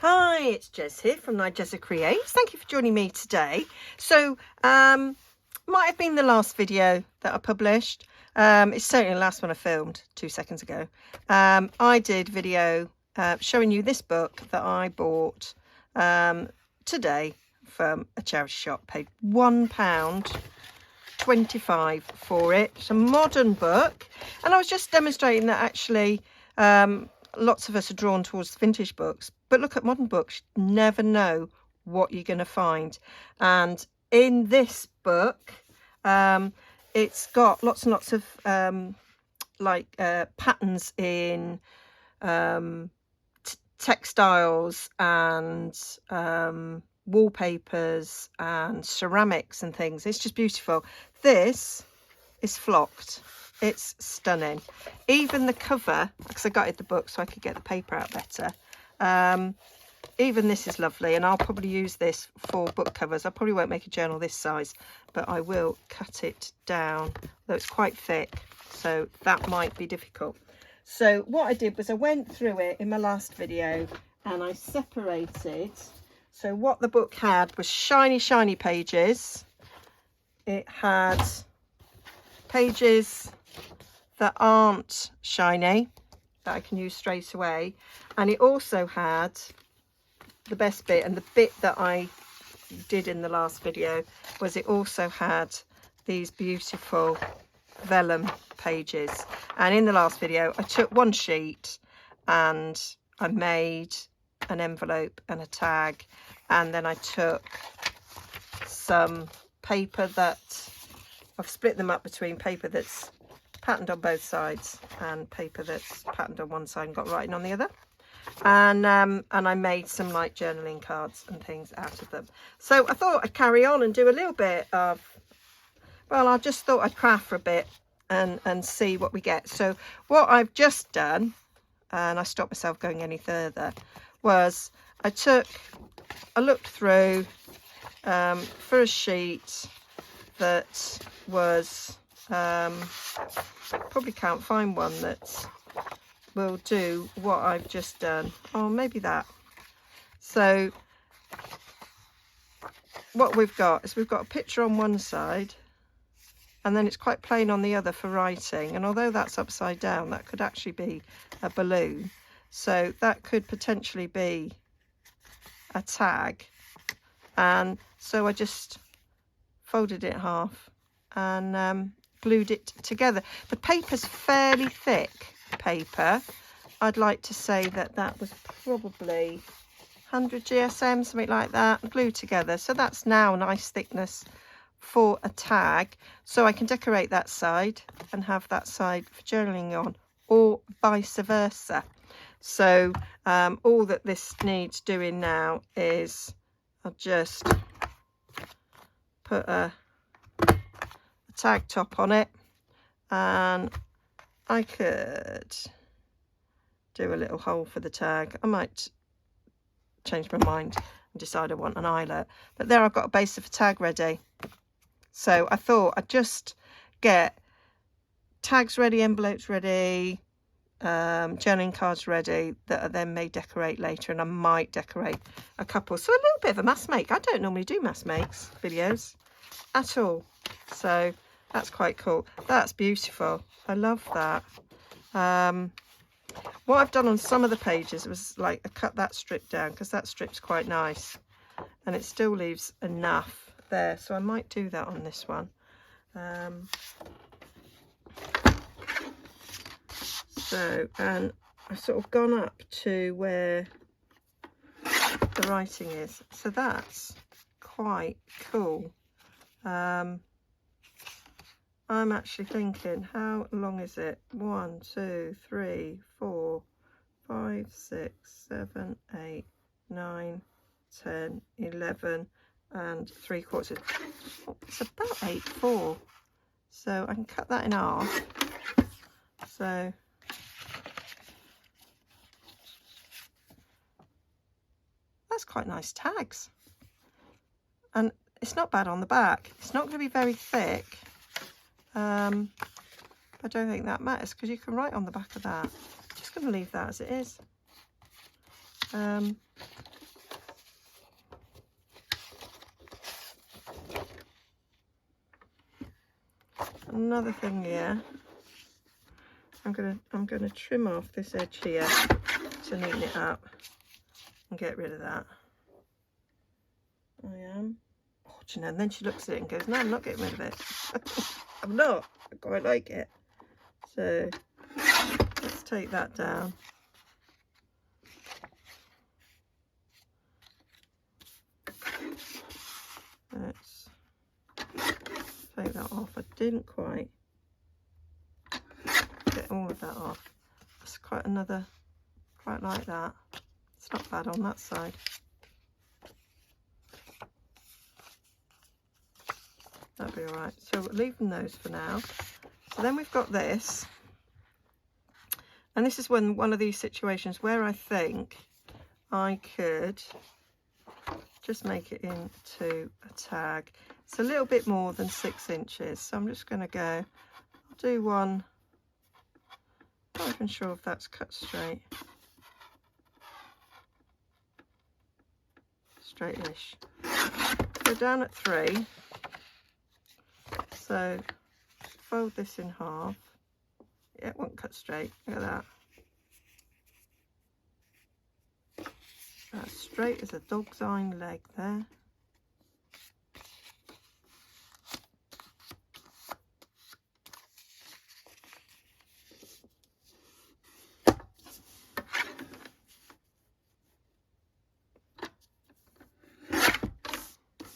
Hi, it's Jez here from Nigezza Creates. Thank you for joining me today. So, might have been the last video that I published. It's certainly the last one I filmed 2 seconds ago. I did a video showing you this book that I bought today from a charity shop. Paid £1.25 for it. It's a modern book, and I was just demonstrating that actually lots of us are drawn towards vintage books, but look at modern books, you never know what you're going to find. And in this book, it's got lots and lots of patterns in textiles and wallpapers and ceramics and things. It's just beautiful. This is flocked. It's stunning. Even the cover, because I gutted the book so I could get the paper out better. Even this is lovely, and I'll probably use this for book covers. I probably won't make a journal this size, but I will cut it down, though it's quite thick, so that might be difficult. So what I did was I went through it in my last video and I separated. So what the book had was shiny pages. It had pages that aren't shiny that I can use straight away, and it also had the best bit, and the bit that I did in the last video was it also had these beautiful vellum pages. And in the last video I took one sheet and I made an envelope and a tag, and then I took some paper that I've split them up between paper that's patterned on both sides and paper that's patterned on one side and got writing on the other, and I made some like journaling cards and things out of them. So I thought I'd carry on and do a little bit of, well, I just thought I'd craft for a bit and see what we get. So what I've just done, and I stopped myself going any further, was I looked through for a sheet that was probably can't find one that will do what I've just done. Oh, maybe that. So what we've got is we've got a picture on one side, and then it's quite plain on the other for writing, and although that's upside down, that could actually be a balloon, so that could potentially be a tag. And so I just folded it in half and glued it together. The paper's fairly thick paper. I'd like to say that that was probably 100 GSM, something like that, glued together. So that's now a nice thickness for a tag, so I can decorate that side and have that side for journaling on, or vice versa. So all that this needs doing now is I'll just put a tag top on it, and I could do a little hole for the tag. I might change my mind and decide I want an eyelet, but there I've got a base of a tag ready. So I thought I'd just get tags ready, envelopes ready, journaling cards ready that I then may decorate later, and I might decorate a couple. So a little bit of a mass make. I don't normally do mass makes videos at all, so that's quite cool. That's beautiful. I love that. What I've done on some of the pages was like I cut that strip down because that strip's quite nice, and it still leaves enough there, so I might do that on this one. So, and I've sort of gone up to where the writing is, so that's quite cool. I'm actually thinking, how long is it? 1, 2, 3, 4, 5, 6, 7, 8, 9, 10, 11 and 3/4. Oh, it's about 8/4, so I can cut that in half. So that's quite nice tags, and it's not bad on the back. It's not going to be very thick. I don't think that matters because you can write on the back of that. Just going to leave that as it is. another thing here. I'm gonna trim off this edge here to neaten it up and get rid of that. I am. Oh, do you know, and then she looks at it and goes, no, I'm not getting rid of it. I'm not. I quite like it. So let's take that down. Let's take that off. I didn't quite get all of that off. It's quite like that. It's not bad on that side. That'll be all right. So we're leaving those for now. So then we've got this. And this is one of these situations where I think I could just make it into a tag. It's a little bit more than 6 inches. So I'm just going to go, I'll do one. I'm not even sure if that's cut straight. Straight-ish. Go down at 3. So fold this in half. Yeah, it won't cut straight. Look at that. That's straight as a dog's hind leg there.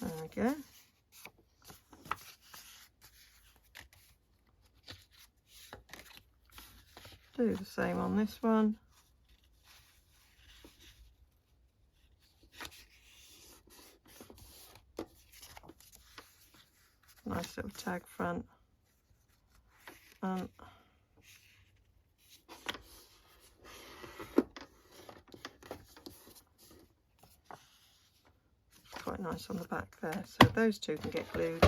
There we go. Do the same on this one. Nice little tag front. Quite nice on the back there. So those two can get glued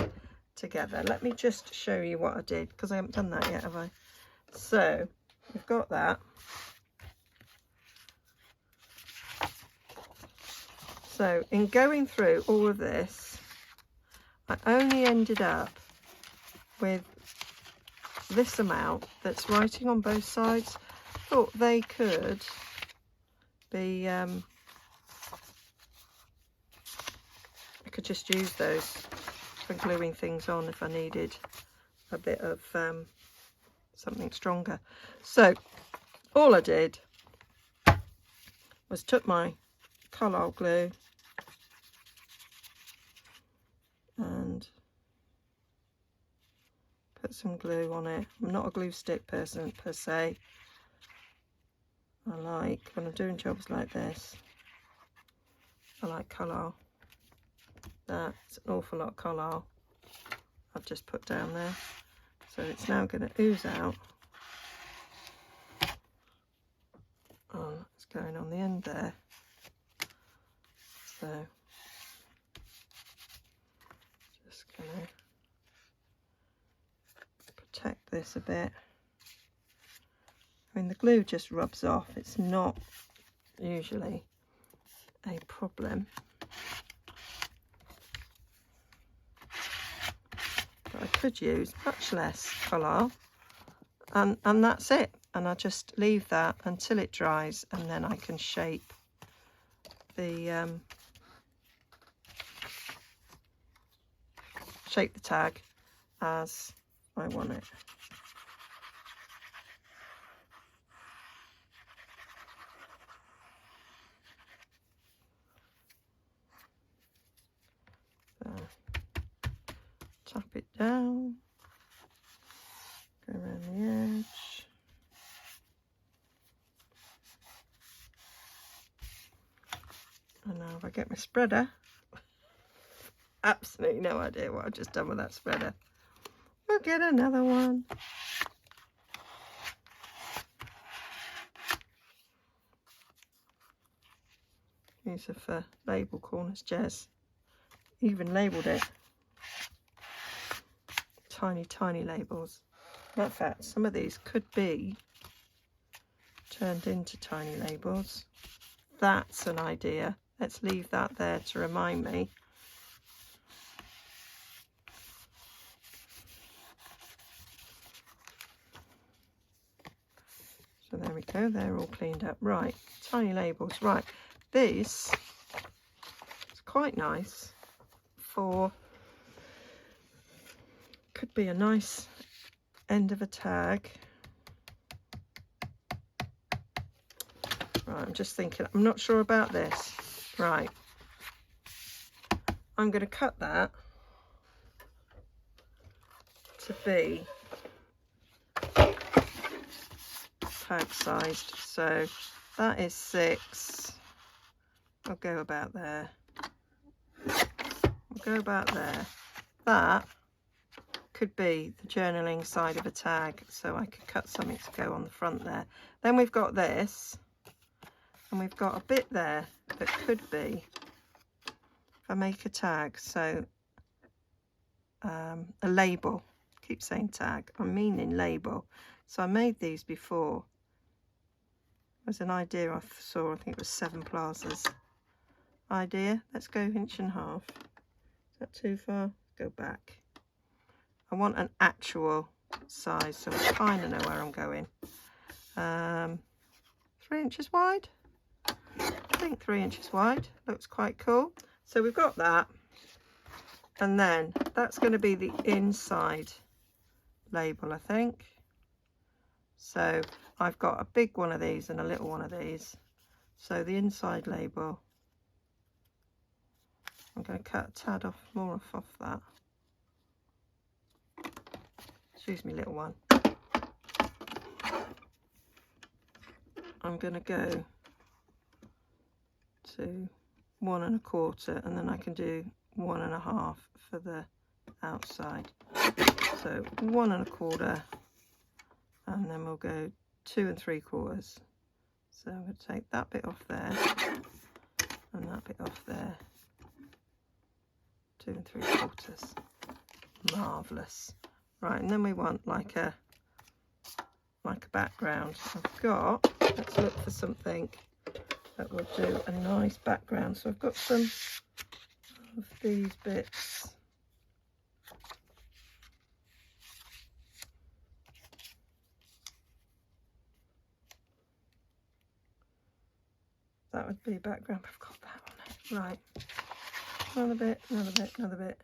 together. Let me just show you what I did, because I haven't done that yet, have I? So we've got that. So in going through all of this, I only ended up with this amount that's writing on both sides. Thought they could be, I could just use those for gluing things on if I needed a bit of something stronger. So all I did was took my Collall glue and put some glue on it. I'm not a glue stick person per se. I like, when I'm doing jobs like this, I like Collall. That's an awful lot of Collall I've just put down there. So it's now going to ooze out. Oh, it's going on the end there. So just going to protect this a bit. I mean, the glue just rubs off. It's not usually a problem. But I could use much less Collall, and that's it. And I just leave that until it dries, and then I can shape the tag as I want it. So, tap it down, go around the edge. And now if I get my spreader, absolutely no idea what I've just done with that spreader. We'll get another one. These are for label corners. Jez even labelled it. Tiny, tiny labels. In fact, some of these could be turned into tiny labels. That's an idea. Let's leave that there to remind me. we go, they're all cleaned up. Right, tiny labels. Right, this is quite nice for, could be a nice end of a tag. Right, I'm just thinking, I'm not sure about this. Right, I'm going to cut that to be tag sized. So that is 6. I'll go about there. I'll go about there. That could be the journaling side of a tag, so I could cut something to go on the front there. Then we've got this, and we've got a bit there that could be, if I make a tag, so a label. I keep saying tag, I'm meaning label. So I made these before. There's an idea I saw, I think it was 7 plazas idea. Let's go 1.5 inches. Is that too far? Go back. I want an actual size, so I kind of know where I'm going. 3 inches wide. I think 3 inches wide. Looks quite cool. So we've got that. And then that's going to be the inside label, I think. So I've got a big one of these and a little one of these. So the inside label, I'm going to cut a tad more off that. Excuse me, little one. I'm going to go to 1 1/4, and then I can do 1 1/2 for the outside. So 1 1/4, and then we'll go 2 3/4. So I'm going to take that bit off there and that bit off there. 2 3/4. Marvellous. Right, and then we want like a background. I've got, let's look for something that will do a nice background. So I've got some of these bits. That would be a background. I've got that on it. Right. Another bit, another bit, another bit.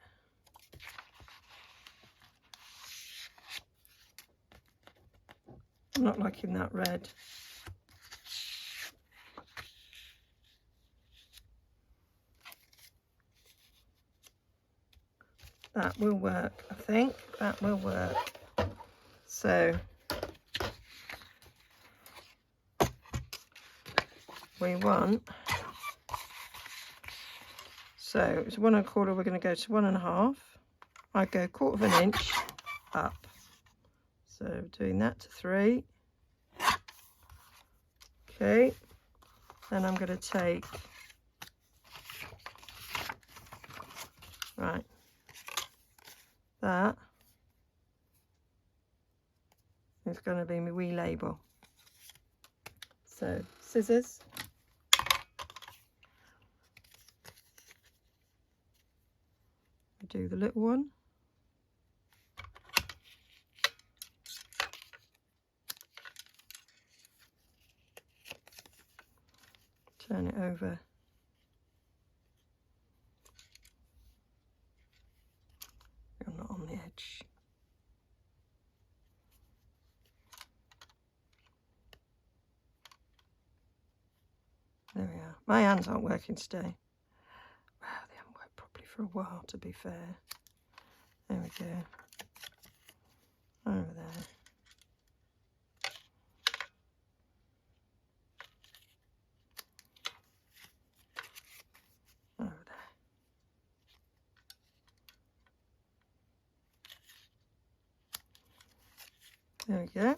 I'm not liking that red. That will work, I think. That will work. So we want, so it's 1 1/4, we're going to go to 1 1/2. I go 1/4 inch up. So doing that to 3. Okay, then I'm going to take, right, that is going to be my wee label. So scissors. Do the little one. Turn it over. You're not on the edge. There we are. My hands aren't working today. Wow, they haven't worked properly for a while, to be fair. There we go. Over there. Over there. There we go.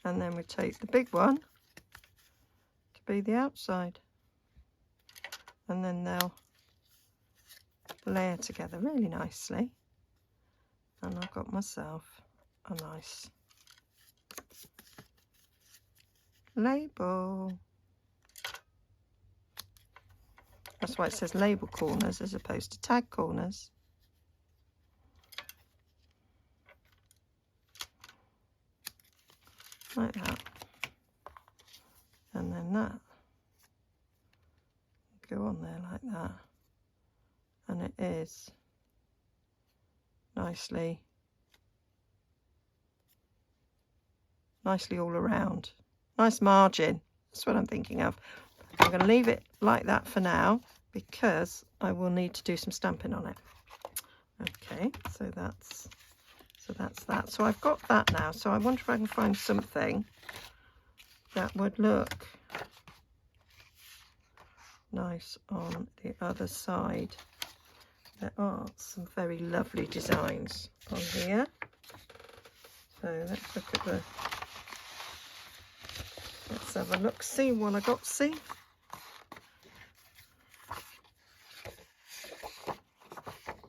And then we take the big one to be the outside. And then they'll layer together really nicely. And I've got myself a nice label. That's why it says label corners as opposed to tag corners. Like that. go on there like that, and it is nicely all around. Nice margin, that's what I'm thinking of. I'm going to leave it like that for now because I will need to do some stamping on it. Okay, so that's that. So I've got that now. So I wonder if I can find something that would look nice on the other side. There are some very lovely designs on here. So let's look at the, let's have a look, see what I got, see.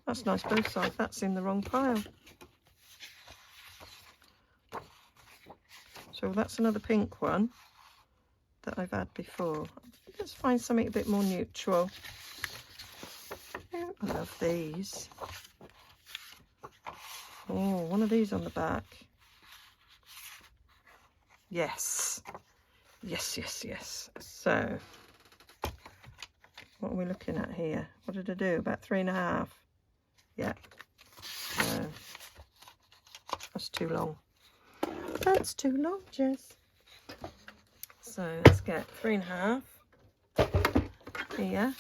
That's nice both sides, that's in the wrong pile. So that's another pink one that I've had before. Let's find something a bit more neutral. Oh, I love these. Oh, one of these on the back. Yes. Yes, yes, yes. So, what are we looking at here? What did I do? About 3.5. Yeah. So, that's too long. That's too long, Jess. So let's get 3.5 here.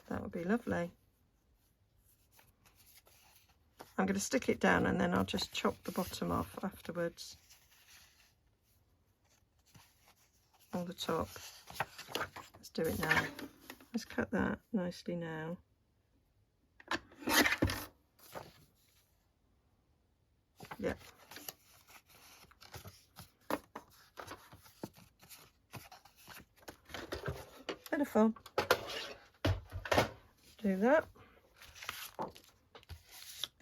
That would be lovely. I'm going to stick it down and then I'll just chop the bottom off afterwards. Or the top. Let's do it now. Let's cut that nicely now. Yep. Bit of fun. Do that.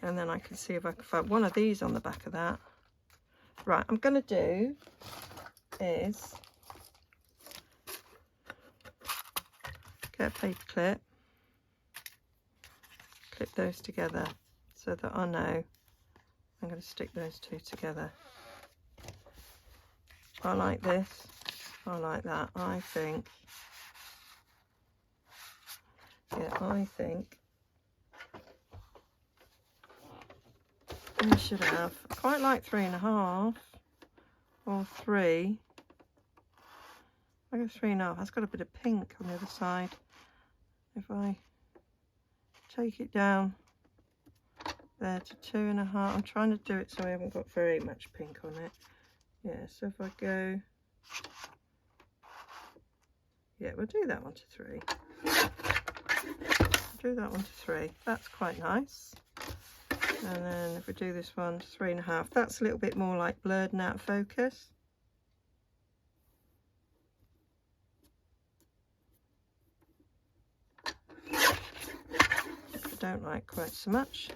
And then I can see if I can find one of these on the back of that. Right, I'm going to do is get a paper clip, clip those together so that I know I'm going to stick those two together. I like this, I like that. I think we should have, I quite like 3.5 or 3. I go 3.5. That's got a bit of pink on the other side. If I take it down there to 2.5, I'm trying to do it so I haven't got very much pink on it. Yeah, so if I go, yeah, we'll do that one to 3. Do that one to 3. That's quite nice. And then if we do this one to 3.5, that's a little bit more like blurred and out of focus. I don't like quite so much.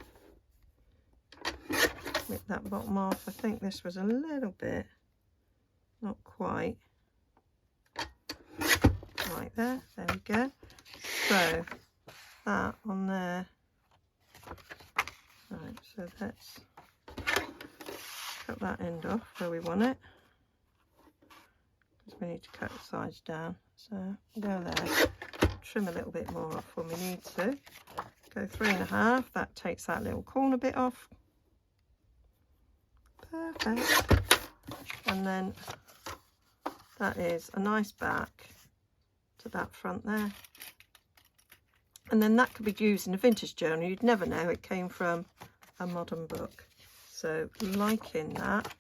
Rip that bottom off. I think this was a little bit, not quite. Right there, there we go. So that on there. Right, so let's cut that end off where we want it, because we need to cut the sides down. So go there, trim a little bit more off when we need to. Go 3.5, that takes that little corner bit off. Perfect. And then that is a nice back to that front there. And then that could be used in a vintage journal. You'd never know it came from a modern book. So liking that.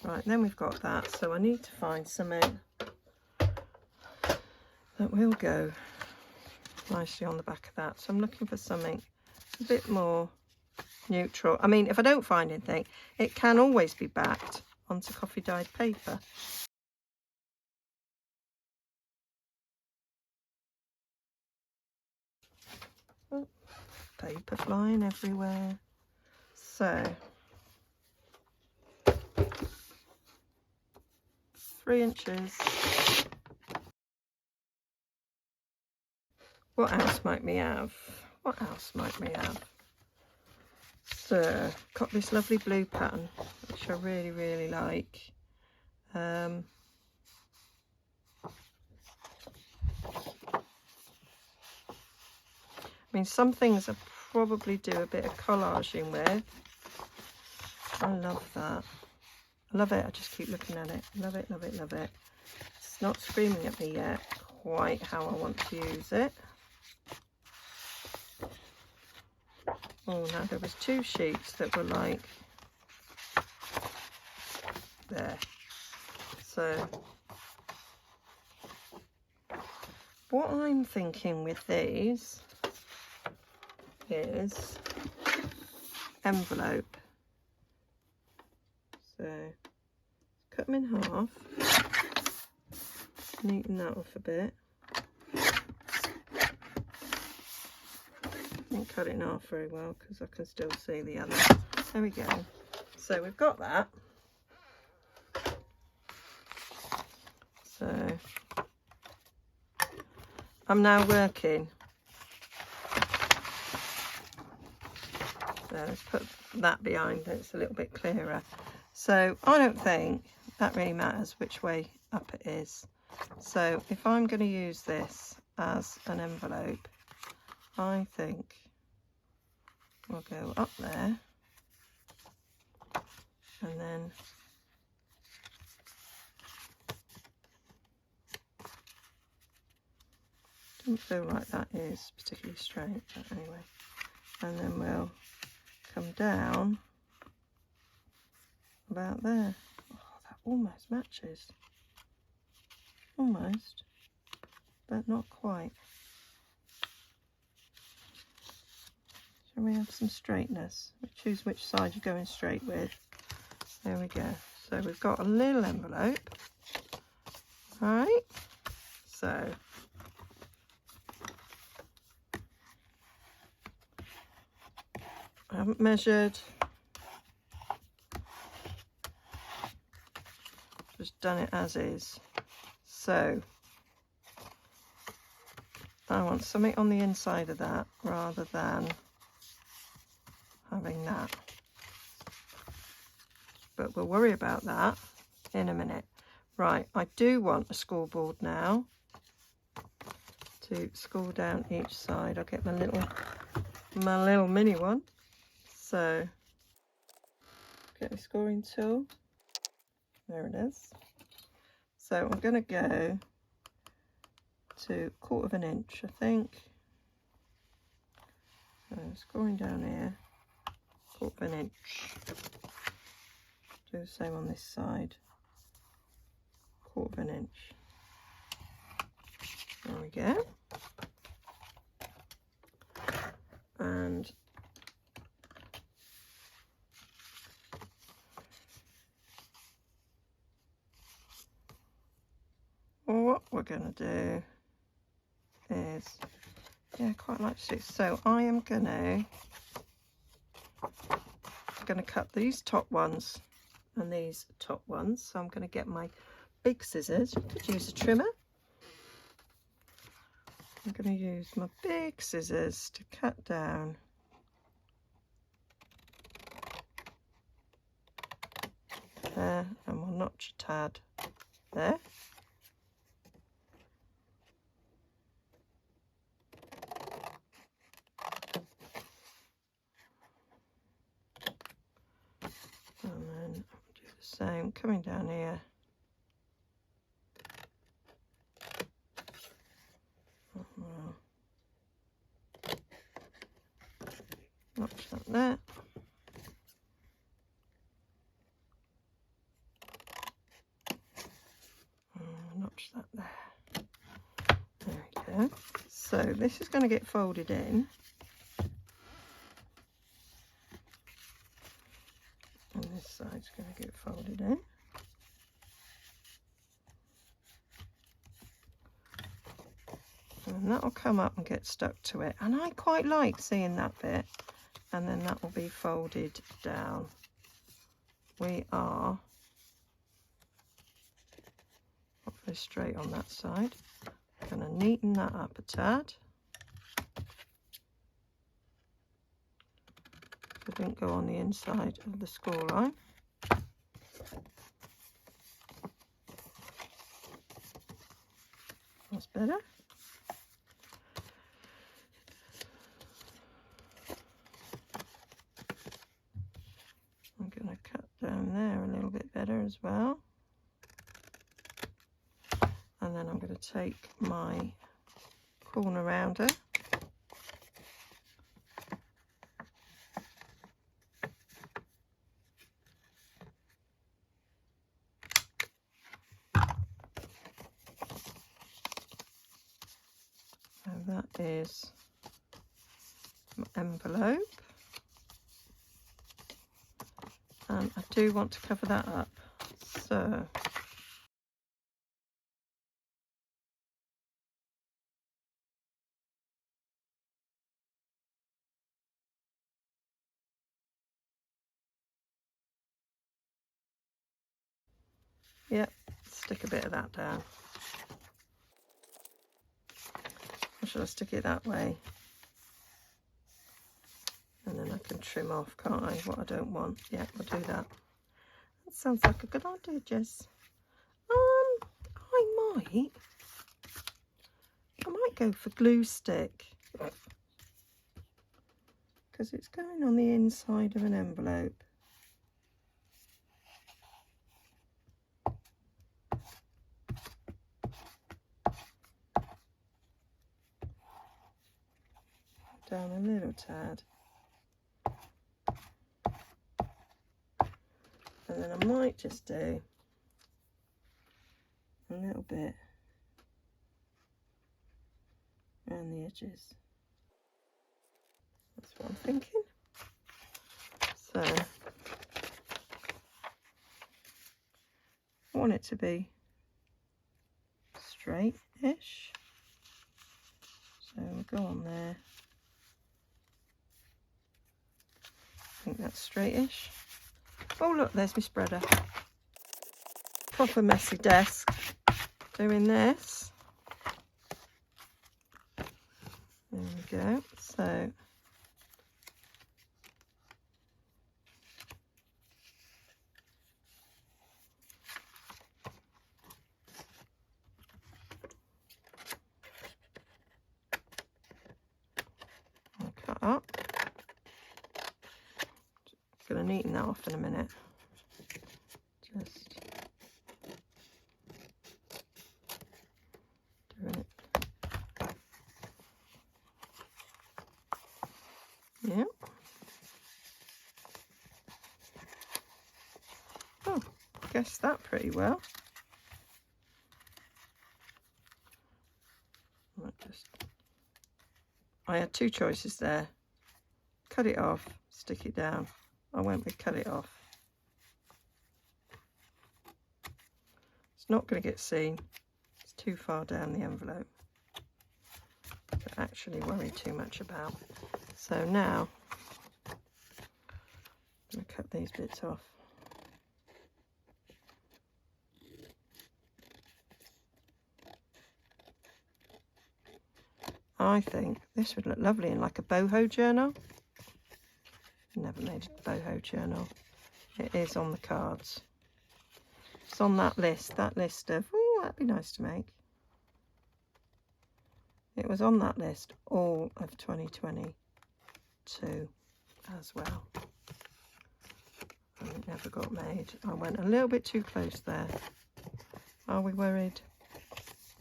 Right, then we've got that. So I need to find something that will go nicely on the back of that. So I'm looking for something a bit more neutral. I mean, if I don't find anything, it can always be backed onto coffee dyed paper. Oh, paper flying everywhere. So 3 inches. What else might we have? What else might we have? So, got this lovely blue pattern, which I really, really like. I mean, some things I probably do a bit of collaging with. I love that. I love it. I just keep looking at it. Love it, love it, love it. It's not screaming at me yet quite how I want to use it. Oh, now there was 2 sheets that were like there. So what I'm thinking with these is envelope. So cut them in half, neaten that off a bit. Didn't cut it in half very well because I can still see the other. There we go. So we've got that. So I'm now working. So let's put that behind it. It's a little bit clearer. So I don't think that really matters which way up it is. So if I'm going to use this as an envelope, I think we'll go up there and then doesn't feel like that is particularly straight, but anyway, and then we'll come down about there. Oh, that almost matches, almost, but not quite. Shall we have some straightness? Choose which side you're going straight with. There we go. So we've got a little envelope. All right. So I haven't measured. Just done it as is. So I want something on the inside of that rather than having that. But we'll worry about that in a minute. Right, I do want a scoreboard now to score down each side. I'll get my little mini one. So get a scoring tool. There it is. So I'm going to go to 1/4 inch, I think. So scoring down here, 1/4 inch. Do the same on this side, 1/4 inch. There we go. And what we're going to do is, yeah, I quite like to do. So I am going to cut these top ones and these top ones. So I'm going to get my big scissors. You could use a trimmer. I'm going to use my big scissors to cut down there, and we'll notch a tad there. And then do the same, coming down here. Well, notch that there. Notch that there. There we go. So this is going to get folded in. And this side's going to get folded in. And that'll come up and get stuck to it. And I quite like seeing that bit. And then that will be folded down. We are hopefully straight on that side. Going to neaten that up a tad. didn't go on the inside of the score line. That's better. I'm going to cut down there a little bit better as well. And then I'm going to take my corner rounder and that is my envelope, and I do want to cover that up, so yeah, stick a bit of that down. Or should I stick it that way? And then I can trim off, can't I, what I don't want. Yeah, we'll do that. That sounds like a good idea, Jess. I might go for glue stick, because it's going on the inside of an envelope. Down a little tad. And then I might just do a little bit around the edges. That's what I'm thinking. So I want it to be straight-ish. So we'll go on there. I think that's straight-ish. Oh look, there's my spreader. Proper messy desk doing this. There we go. So I'll cut up. Going to neaten that off in a minute. Just doing it. Yeah. Oh, guessed that pretty well. I had two choices there. Cut it off, stick it down. I went with cut it off. It's not going to get seen. It's too far down the envelope to actually worry too much about. So now I'm going to cut these bits off. I think this would look lovely in like a boho journal. Never made a boho journal. It is on the cards. It's on that list of, oh, that'd be nice to make. It was on that list all of 2022 as well. And it never got made. I went a little bit too close there. Are we worried?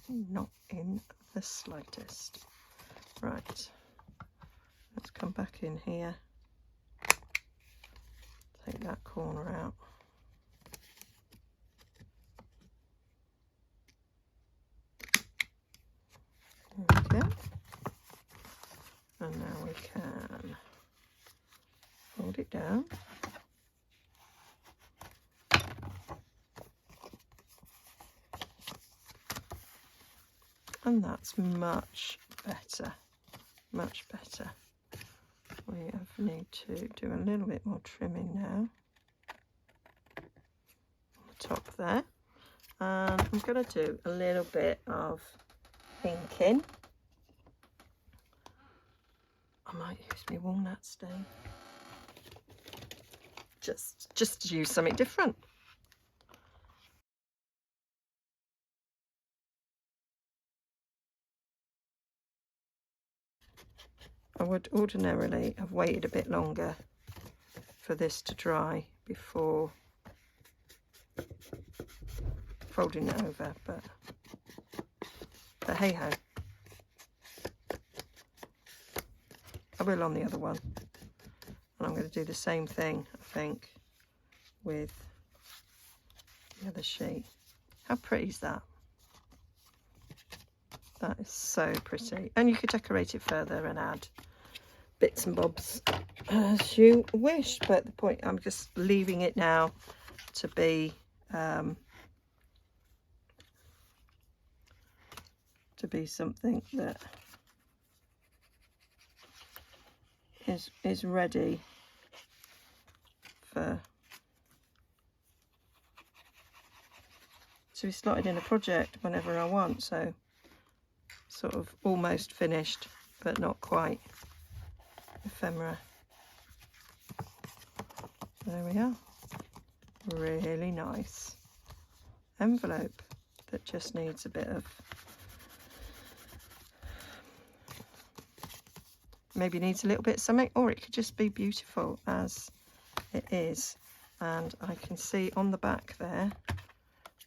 Not in the slightest. Right. Let's come back in here. Take that corner out. There we go. And now we can fold it down. And that's much better. Much better. We need to do a little bit more trimming now on the top there, and I'm going to do a little bit of inking. I might use my walnut stain. just to use something different. I would ordinarily have waited a bit longer for this to dry before folding it over, but hey ho. I will on the other one, and I'm going to do the same thing, I think, with the other sheet. How pretty is that? That is so pretty, and you could decorate it further and add bits and bobs as you wish, but the point, I'm just leaving it now to be something that is ready to be slotted in a project whenever I want. So sort of almost finished, but not quite. Ephemera. There we are. Really nice envelope that just needs a bit of, maybe needs a little bit of something, or it could just be beautiful as it is. And I can see on the back there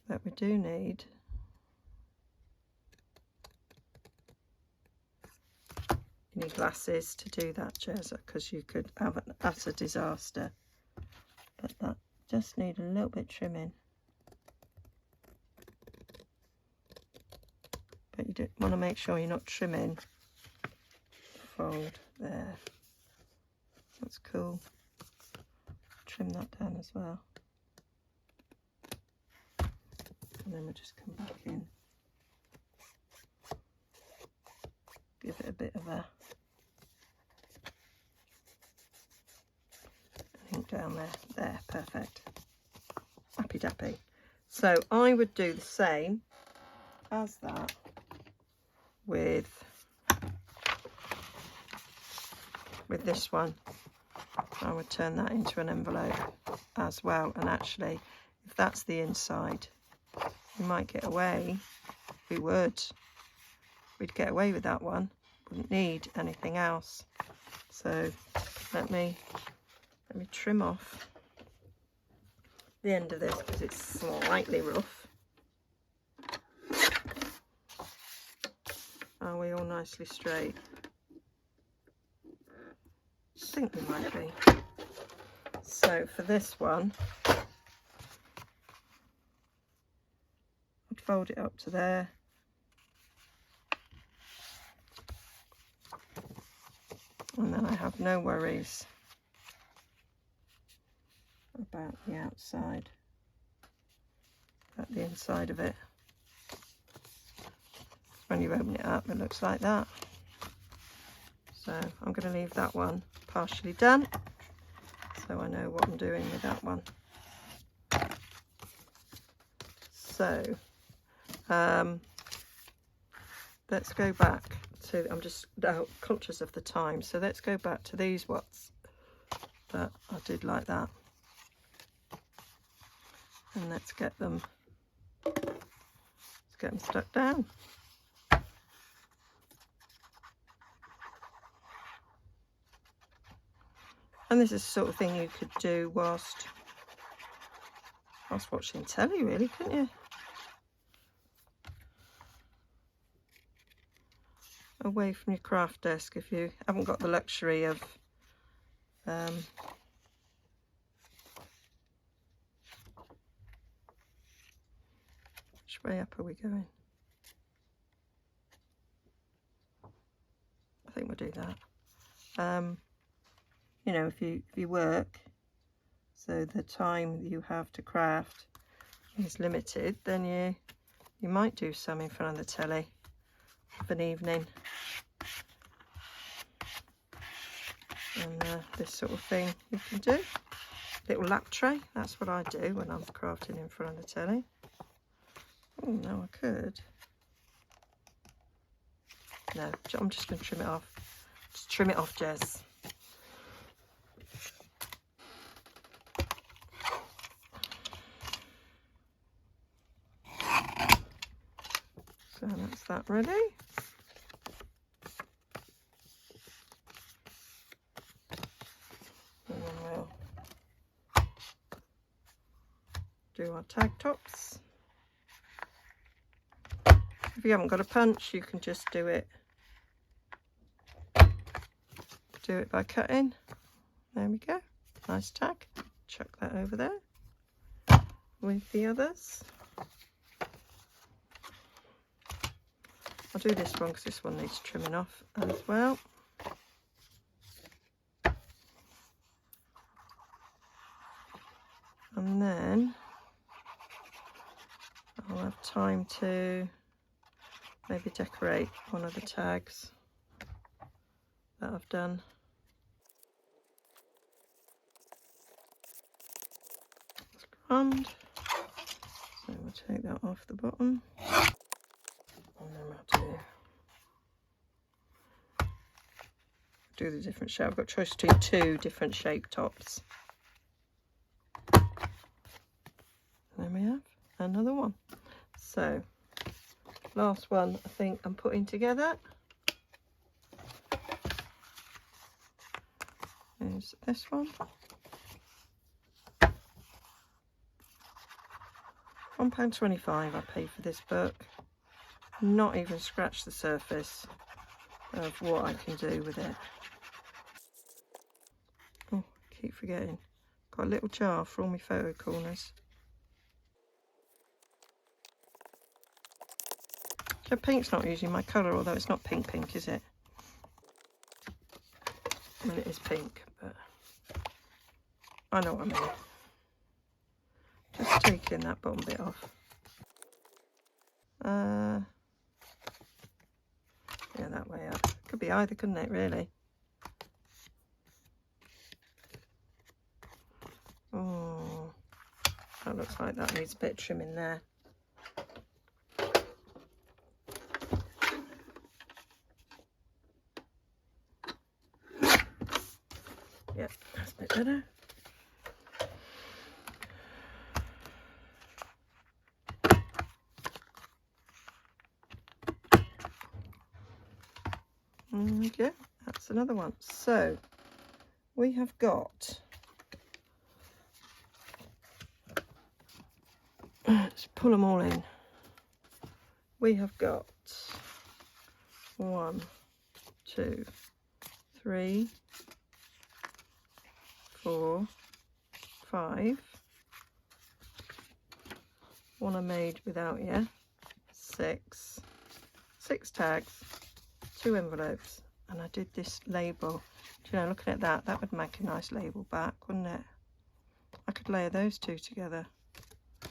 that we do need glasses to do that, Nigezza, because you could have an utter disaster. But that just need a little bit trimming. But you do want to make sure you're not trimming the fold there. That's cool. Trim that down as well. And then we'll just come back in. Give it a bit of a ink down there. There, perfect. Happy dappy. So I would do the same as that with this one. I would turn that into an envelope as well, and actually if that's the inside, we might get away. We'd get away with that one, wouldn't need anything else. So let me trim off the end of this because it's slightly rough. Are we all nicely straight? I think we might be. So for this one, I'd fold it up to there. And then I have no worries about the outside, about the inside of it. When you open it up, it looks like that. So I'm going to leave that one partially done, so I know what I'm doing with that one. So let's go back to, I'm just now conscious of the time, so let's go back to these watts that I did like that, and let's get them stuck down. And this is the sort of thing you could do whilst watching telly, really, couldn't you? Away from your craft desk if you haven't got the luxury of which way up are we going? I think we'll do that. You know, if you work, so the time you have to craft is limited, then you might do some in front of the telly of an evening. And this sort of thing you can do. Little lap tray, that's what I do when I'm crafting in front of the telly. Oh no, I could. No, I'm just going to trim it off. Just trim it off, Jez. that ready. And then we'll do our tag tops. If you haven't got a punch, you can just do it by cutting. There we go. Nice tag. Chuck that over there with the others. I'll do this one because this one needs trimming off as well. And then I'll have time to maybe decorate one of the tags that I've done. That's grand. So we'll take that off the bottom. And then we'll do the different shape. I've got choice between 2 different shape tops. And then we have another one. So last one I think I'm putting together is this one. £1.25 I paid for this book. Not even scratched the surface of what I can do with it. Oh, I keep forgetting. Got a little jar for all my photo corners. So pink's not usually my colour, although it's not pink, is it? I mean, it is pink, but I know what I mean. Just taking that bottom bit off. Yeah, that way up. Could be either, couldn't it, really? Oh, that looks like that needs a bit of trimming there. Yep, that's a bit better. There we go, that's another one. So we have got, let's pull them all in. We have got 1, 2, 3, 4, 5. One I made without you. 6 tags, 2 envelopes, and I did this label. Do you know, looking at that, that would make a nice label back, wouldn't it? I could layer those 2 together.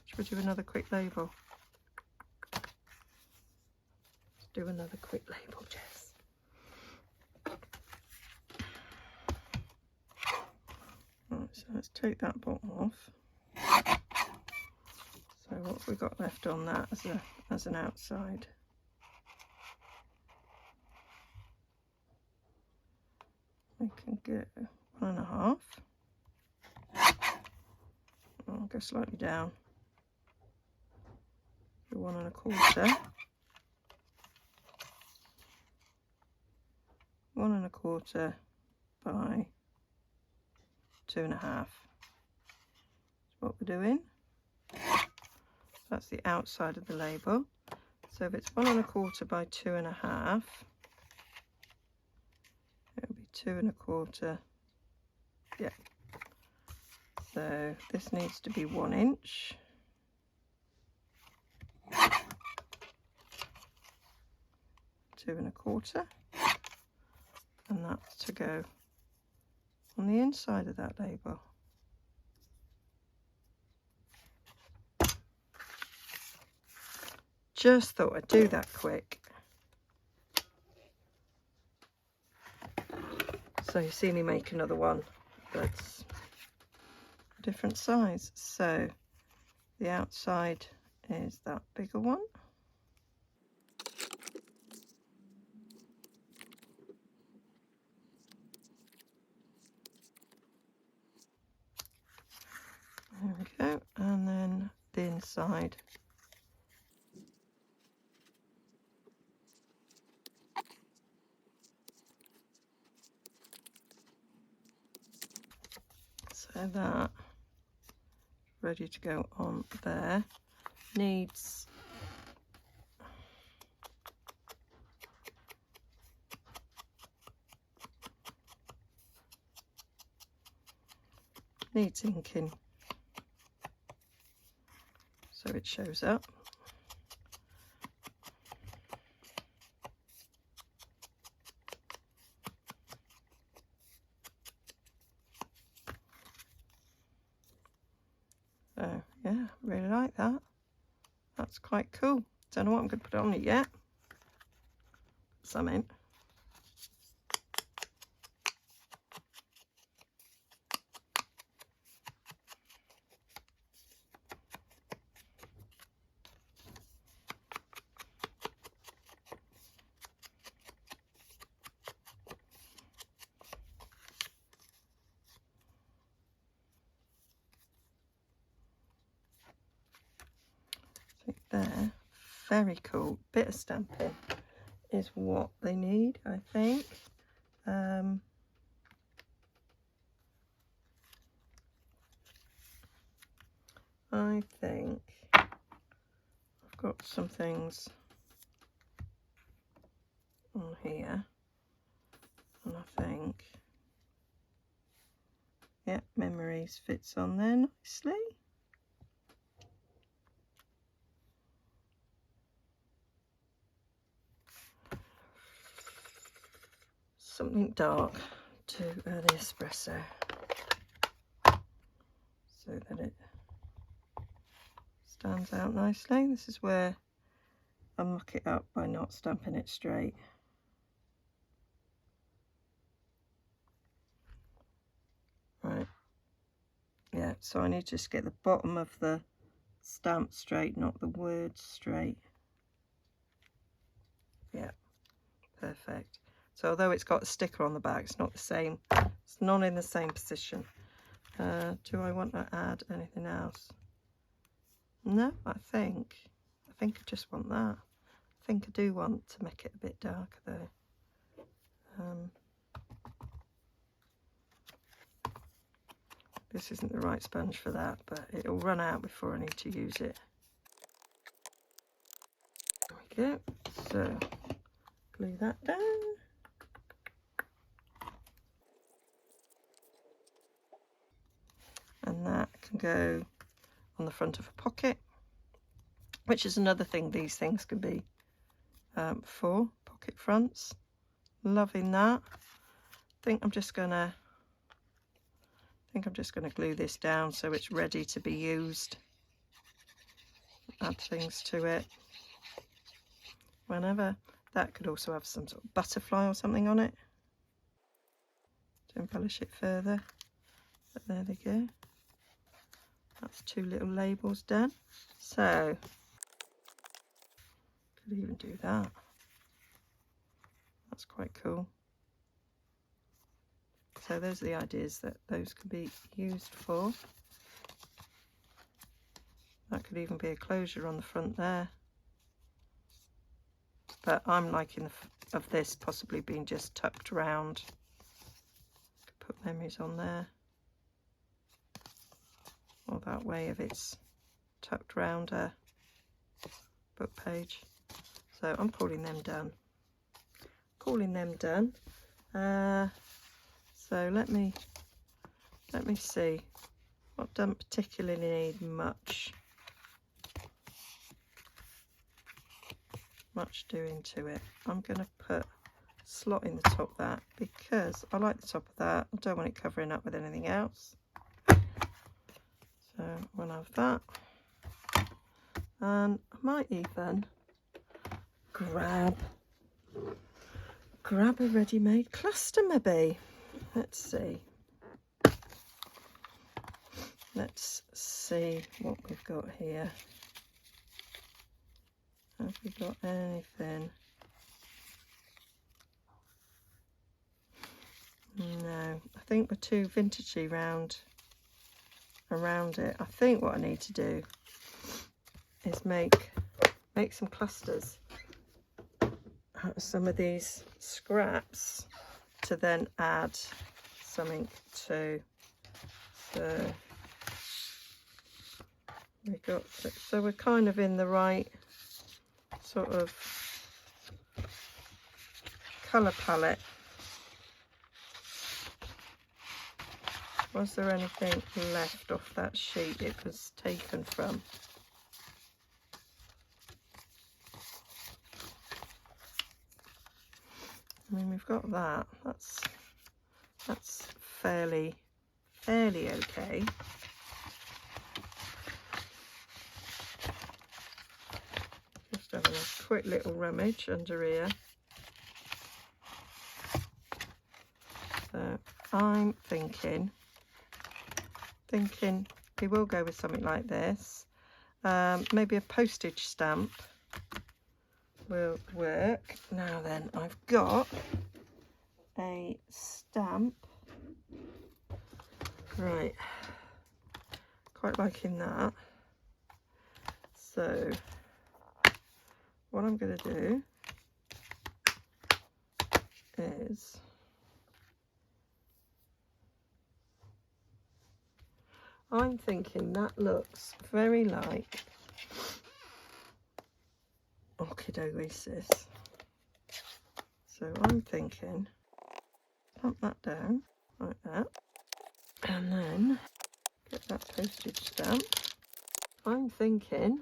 Should we do another quick label? Let's do another quick label, Jess. Right, so let's take that bottom off. So what have we got left on that as an outside? We can get 1.5. I'll go slightly down. Do 1.25. 1.25 by 2.5. That's what we're doing. That's the outside of the label. So if it's 1.25 by 2.5, it'll be 2.25. Yeah. So this needs to be 1 inch. Two and a quarter, and that's to go on the inside of that label. Just thought I'd do that quick. So you see me make another one that's a different size. So the outside is that bigger one. There we go, and then the inside So that ready to go on there. Needs inking so it shows up. So yeah, really like that. That's quite cool. Don't know what I'm going to put on it yet. Some in. There, very cool. Bit of stamping is what they need, I think. I think I've got some things on here, and I think, yeah, memories fits on there nicely. Something dark to the espresso so that it stands out nicely. This is where I muck it up by not stamping it straight. Right, yeah, so I need to just get the bottom of the stamp straight, not the words straight. Yeah, perfect. So although it's got a sticker on the back, it's not the same, it's not in the same position. Do I want to add anything else? No, I think I just want that. I think I do want to make it a bit darker though. This isn't the right sponge for that, but it'll run out before I need to use it. There we go. So glue that down. And that can go on the front of a pocket, which is another thing these things can be for, pocket fronts. Loving that. I think I'm just gonna glue this down so it's ready to be used. Add things to it whenever. That could also have some sort of butterfly or something on it to embellish it further. But there they go. That's 2 little labels done. So could even do that. That's quite cool. So those are the ideas that those can be used for. That could even be a closure on the front there. But I'm liking of this possibly being just tucked round. Could put memories on there. Or that way if it's tucked round a book page. So I'm calling them done. So let me see. What don't particularly need much doing to it. I'm going to put a slot in the top of that because I like the top of that. I don't want it covering up with anything else. So we'll have that. And I might even grab a ready-made cluster maybe. Let's see what we've got here. Have we got anything? No, I think we're too vintagey around it. I think what I need to do is make some clusters out of some of these scraps to then add something to. So so we're kind of in the right sort of colour palette. Was there anything left off that sheet it was taken from? I mean, we've got that. That's fairly okay. Just having a quick little rummage under here. So I'm thinking we will go with something like this. Maybe a postage stamp will work. Now then, I've got a stamp. Right, quite liking that. So what I'm going to do is I'm thinking that looks very like Orchid Oasis. So I'm thinking put that down like that, and then get that postage stamp. I'm thinking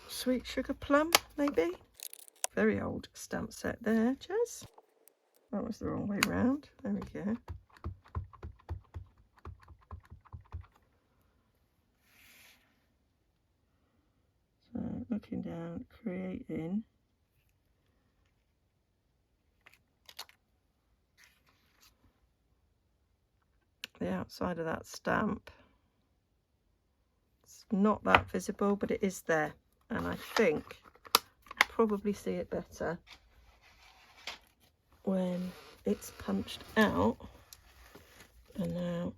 Sweet Sugar Plum, maybe. Very old stamp set there, Jess. That was the wrong way round. There we go. So looking down, creating the outside of that stamp. It's not that visible, but it is there, and I think I'll probably see it better when it's punched out. And now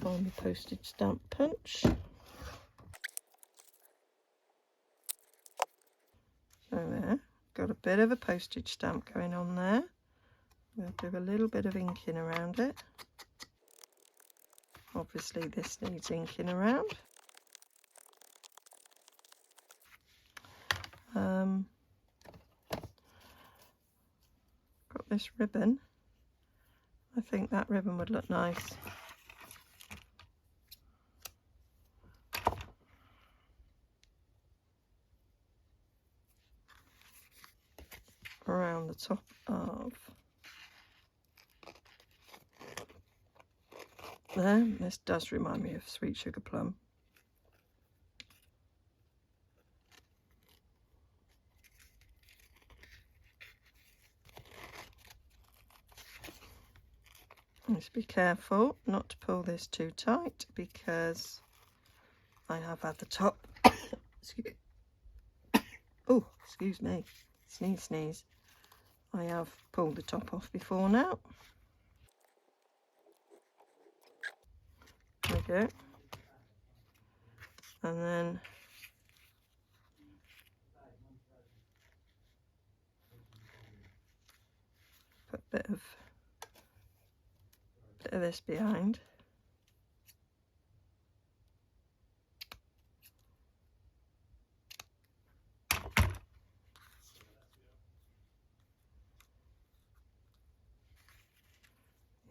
find the postage stamp punch. So there, got a bit of a postage stamp going on there. We'll do a little bit of inking around it. Obviously this needs inking around. Got this ribbon. I think that ribbon would look nice. Around the top of there. This does remind me of Sweet Sugar Plum. Just be careful not to pull this too tight, because I have had the top excuse me, sneeze. I have pulled the top off before now. There we go. And then put a bit of this behind.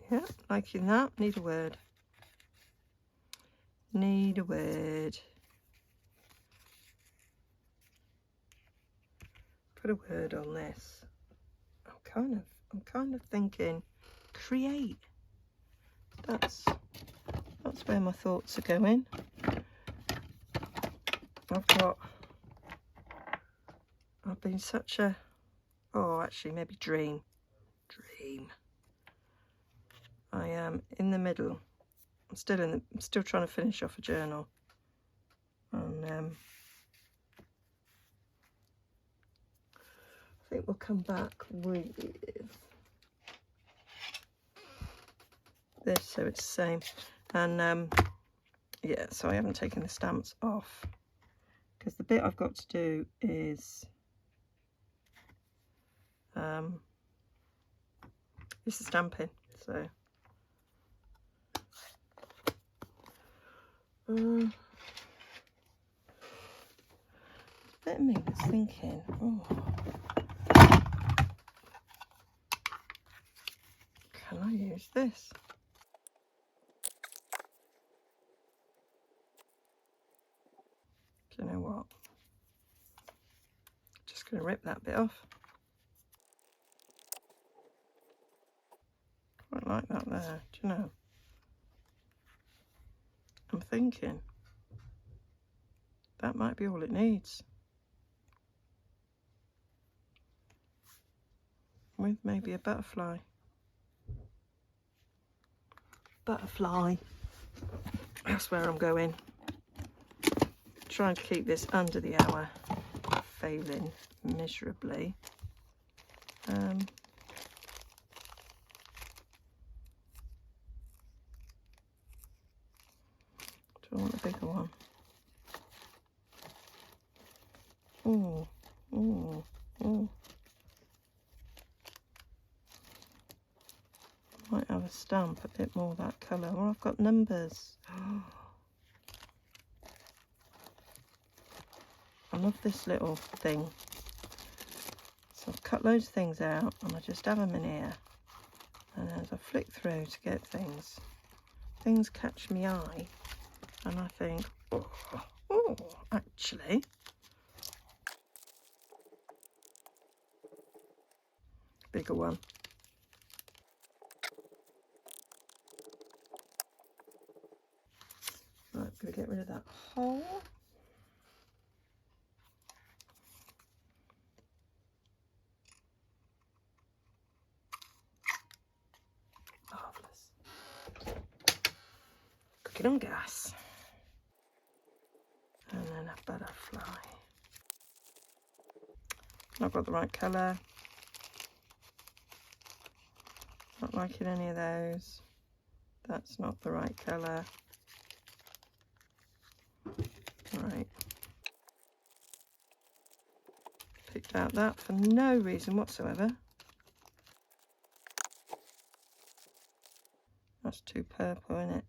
Yeah, liking that. Need a word. Need a word. Put a word on this. I'm kind of thinking create. That's where my thoughts are going. I've been such a, actually maybe dream. I am in the middle. I'm still trying to finish off a journal. And I think we'll come back with this so it's the same. And yeah, so I haven't taken the stamps off, because the bit I've got to do is this is stamping. So A bit of me was thinking, oh, can I use this? Do you know what? Just going to rip that bit off. Quite like that there, do you know? I'm thinking that might be all it needs. With maybe a butterfly. Butterfly. That's where I'm going. Trying to keep this under the hour. Failing miserably. Do I want a bigger one? Oh, oh, oh. Might have a stamp a bit more that colour. Well, I've got numbers. I love this little thing. So I've cut loads of things out and I just have them in here. And as I flick through to get things, things catch my eye. And I think, oh, actually. Bigger one. Right, I'm going to get rid of that hole. Marvellous. Cooking on gas. And then a butterfly. Not got the right colour. Not liking any of those. That's not the right colour. Right. Picked out that for no reason whatsoever. That's too purple, isn't it?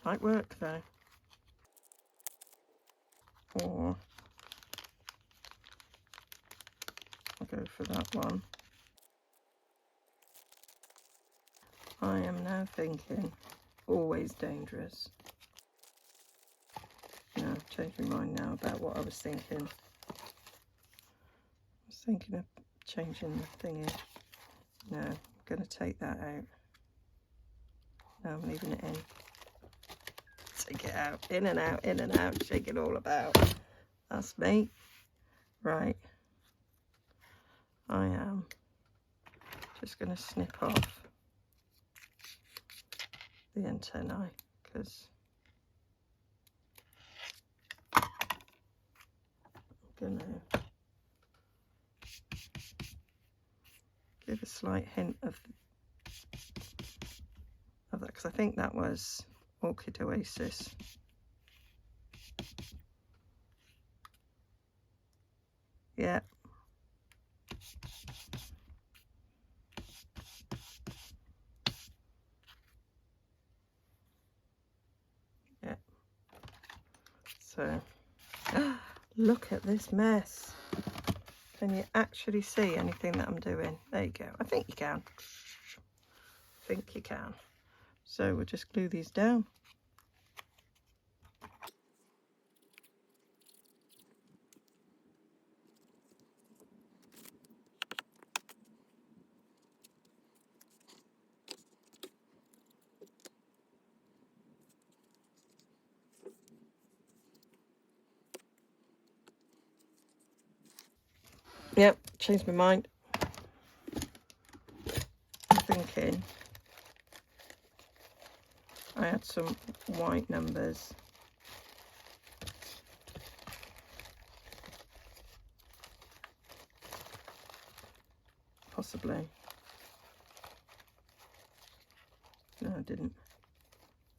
Might work though. Or I'll go for that one. I am now thinking, always dangerous. No, I've changed my mind now about what I was thinking. I was thinking of changing the thingy. No, I'm going to take that out. No, I'm leaving it in. Take it out, in and out, shake it all about. That's me. Right. I am just going to snip off the antennae because I'm going to give a slight hint of that because I think that was Orchid Oasis. Yeah. Yeah. So, look at this mess. Can you actually see anything that I'm doing? There you go. I think you can. I think you can. So we'll just glue these down. Yep, changed my mind. I'm thinking I had some white numbers. Possibly. No, I didn't.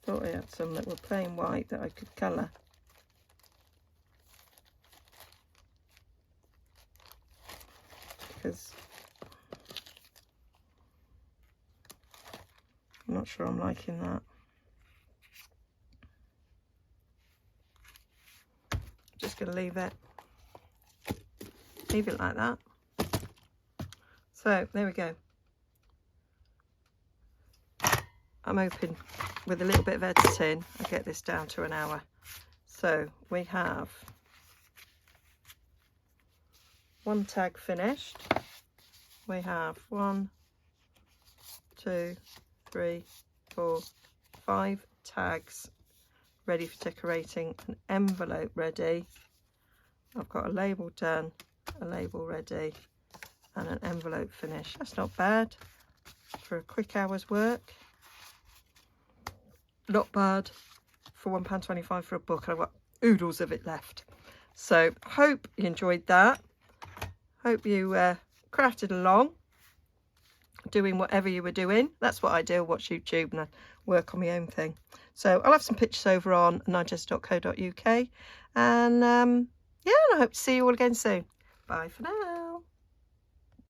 Thought I had some that were plain white that I could colour. Because I'm not sure I'm liking that. going to leave it like that. So there we go. I'm hoping with a little bit of editing I get this down to an hour. So we have one tag finished. We have 1, 2, 3, 4, 5 tags ready for decorating, an envelope ready. I've got a label done, a label ready, and an envelope finished. That's not bad for a quick hour's work. Not bad for £1.25 for a book. I've got oodles of it left. So hope you enjoyed that. Hope you crafted along, doing whatever you were doing. That's what I do, watch YouTube and I work on my own thing. So I'll have some pictures over on nigezza.co.uk, and yeah, I hope to see you all again soon. Bye for now.